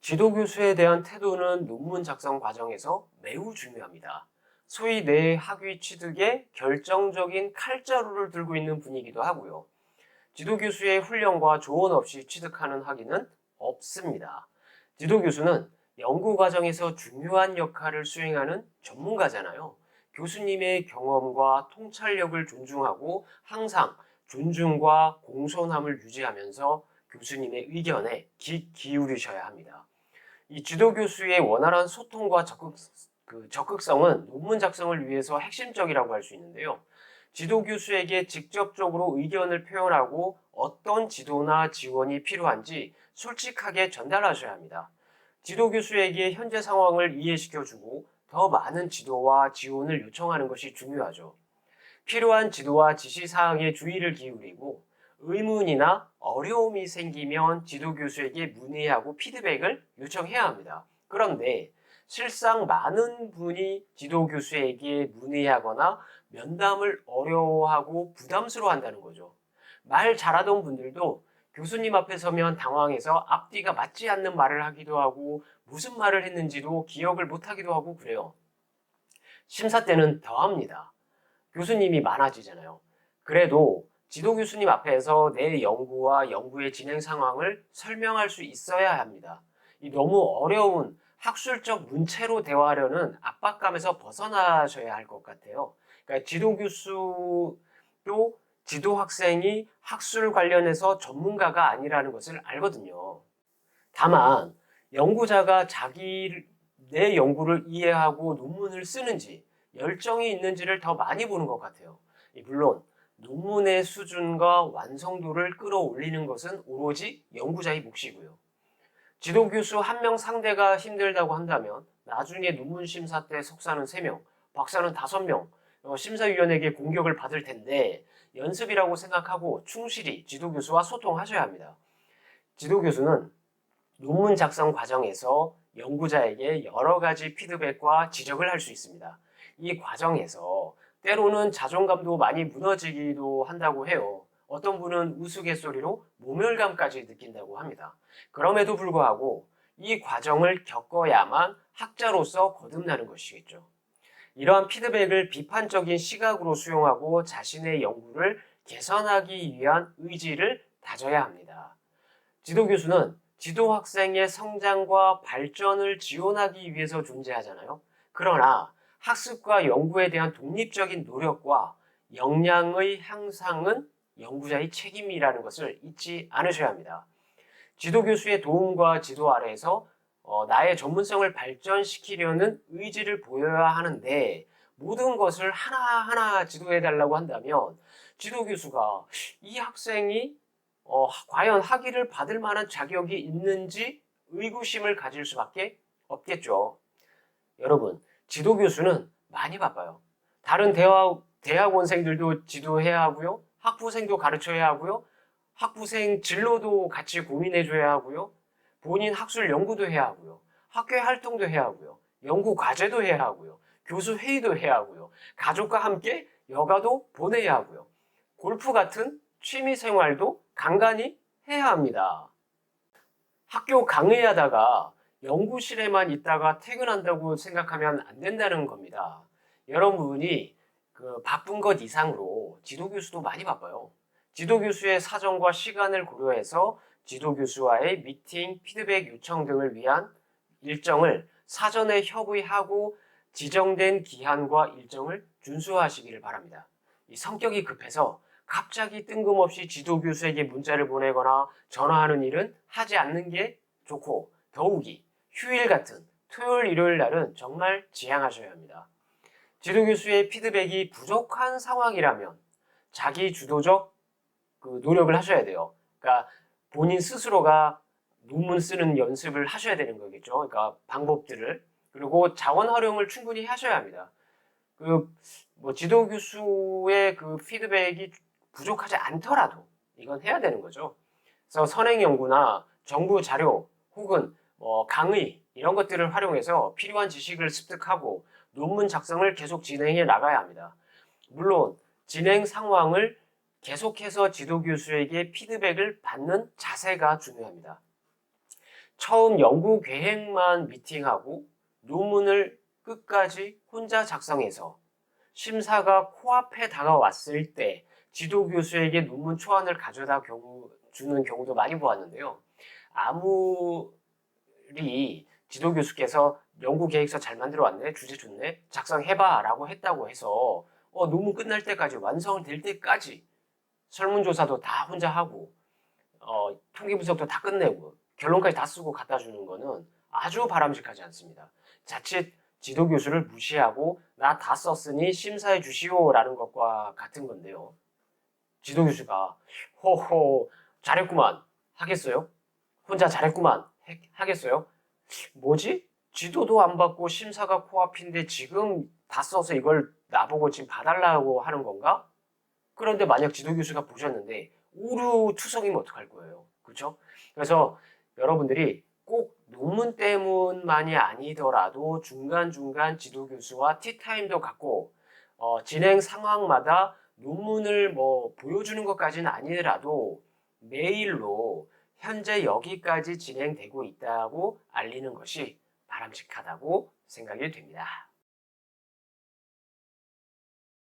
지도교수에 대한 태도는 논문 작성 과정에서 매우 중요합니다. 소위 내 학위 취득에 결정적인 칼자루를 들고 있는 분이기도 하고요. 지도교수의 훈련과 조언 없이 취득하는 학위는 없습니다. 지도교수는 연구 과정에서 중요한 역할을 수행하는 전문가잖아요. 교수님의 경험과 통찰력을 존중하고 항상 존중과 공손함을 유지하면서 교수님의 의견에 귀 기울이셔야 합니다. 이 지도교수의 원활한 소통과 적극성은 논문 작성을 위해서 핵심적이라고 할 수 있는데요. 지도교수에게 직접적으로 의견을 표현하고 어떤 지도나 지원이 필요한지 솔직하게 전달하셔야 합니다. 지도교수에게 현재 상황을 이해시켜주고 더 많은 지도와 지원을 요청하는 것이 중요하죠. 필요한 지도와 지시사항에 주의를 기울이고 의문이나 어려움이 생기면 지도교수에게 문의하고 피드백을 요청해야 합니다. 그런데 실상 많은 분이 지도교수에게 문의하거나 면담을 어려워하고 부담스러워한다는 거죠. 말 잘하던 분들도 교수님 앞에 서면 당황해서 앞뒤가 맞지 않는 말을 하기도 하고 무슨 말을 했는지도 기억을 못하기도 하고 그래요. 심사 때는 더합니다. 교수님이 많아지잖아요. 그래도 지도 교수님 앞에서 내 연구와 연구의 진행 상황을 설명할 수 있어야 합니다. 이 너무 어려운 학술적 문체로 대화하려는 압박감에서 벗어나셔야 할 것 같아요. 그러니까 지도 교수도 지도 학생이 학술 관련해서 전문가가 아니라는 것을 알거든요. 다만 연구자가 내 연구를 이해하고 논문을 쓰는지 열정이 있는지를 더 많이 보는 것 같아요. 물론 논문의 수준과 완성도를 끌어올리는 것은 오로지 연구자의 몫이고요. 지도교수 한 명 상대가 힘들다고 한다면 나중에 논문 심사 때 석사는 3명, 박사는 5명 심사위원에게 공격을 받을 텐데 연습이라고 생각하고 충실히 지도교수와 소통하셔야 합니다. 지도교수는 논문 작성 과정에서 연구자에게 여러 가지 피드백과 지적을 할 수 있습니다. 이 과정에서 때로는 자존감도 많이 무너지기도 한다고 해요. 어떤 분은 우스갯소리로 모멸감까지 느낀다고 합니다. 그럼에도 불구하고 이 과정을 겪어야만 학자로서 거듭나는 것이겠죠. 이러한 피드백을 비판적인 시각으로 수용하고 자신의 연구를 개선하기 위한 의지를 다져야 합니다. 지도교수는 지도 학생의 성장과 발전을 지원하기 위해서 존재하잖아요. 그러나 학습과 연구에 대한 독립적인 노력과 역량의 향상은 연구자의 책임이라는 것을 잊지 않으셔야 합니다. 지도교수의 도움과 지도 아래에서 나의 전문성을 발전시키려는 의지를 보여야 하는데 모든 것을 하나하나 지도해달라고 한다면 지도교수가 이 학생이 과연 학위를 받을 만한 자격이 있는지 의구심을 가질 수밖에 없겠죠. 여러분, 지도교수는 많이 바빠요. 다른 대학원생들도 지도해야 하고요. 학부생도 가르쳐야 하고요. 학부생 진로도 같이 고민해줘야 하고요. 본인 학술 연구도 해야 하고요. 학회 활동도 해야 하고요. 연구 과제도 해야 하고요. 교수 회의도 해야 하고요. 가족과 함께 여가도 보내야 하고요. 골프 같은 취미 생활도 간간히 해야 합니다. 학교 강의하다가 연구실에만 있다가 퇴근한다고 생각하면 안 된다는 겁니다. 여러분이 바쁜 것 이상으로 지도교수도 많이 바빠요. 지도교수의 사정과 시간을 고려해서 지도교수와의 미팅, 피드백 요청 등을 위한 일정을 사전에 협의하고 지정된 기한과 일정을 준수하시기를 바랍니다. 이 성격이 급해서 갑자기 뜬금없이 지도교수에게 문자를 보내거나 전화하는 일은 하지 않는 게 좋고 더욱이 휴일 같은 토요일, 일요일 날은 정말 지양하셔야 합니다. 지도교수의 피드백이 부족한 상황이라면 자기 주도적 노력을 하셔야 돼요. 그러니까 본인 스스로가 논문 쓰는 연습을 하셔야 되는 거겠죠. 그러니까 방법들을. 그리고 자원 활용을 충분히 하셔야 합니다. 지도교수의 피드백이 부족하지 않더라도 이건 해야 되는 거죠. 그래서 선행 연구나 정부 자료 혹은 강의 이런 것들을 활용해서 필요한 지식을 습득하고 논문 작성을 계속 진행해 나가야 합니다. 물론 진행 상황을 계속해서 지도교수에게 피드백을 받는 자세가 중요합니다. 처음 연구 계획만 미팅하고 논문을 끝까지 혼자 작성해서 심사가 코앞에 다가왔을 때 지도 교수에게 논문 초안을 가져다 주는 경우도 많이 보았는데요. 아무리 지도 교수께서 연구 계획서 잘 만들어 왔네, 주제 좋네, 작성해봐 라고 했다고 해서 논문 끝날 때까지, 완성될 때까지 설문조사도 다 혼자 하고 통계 분석도 다 끝내고 결론까지 다 쓰고 갖다 주는 거는 아주 바람직하지 않습니다. 자칫 지도 교수를 무시하고 나 다 썼으니 심사해 주시오라는 것과 같은 건데요. 지도 교수가 호호 잘했구만 하겠어요? 혼자 잘했구만 하겠어요? 뭐지? 지도도 안 받고 심사가 코앞인데 지금 다 써서 이걸 나보고 지금 봐달라고 하는 건가? 그런데 만약 지도 교수가 보셨는데 오류투성이면 어떡할 거예요? 그렇죠? 그래서 여러분들이 꼭 논문 때문만이 아니더라도 중간중간 지도 교수와 티타임도 갖고 진행 상황마다 논문을 보여주는 것까지는 아니더라도 메일로 현재 여기까지 진행되고 있다고 알리는 것이 바람직하다고 생각이 됩니다.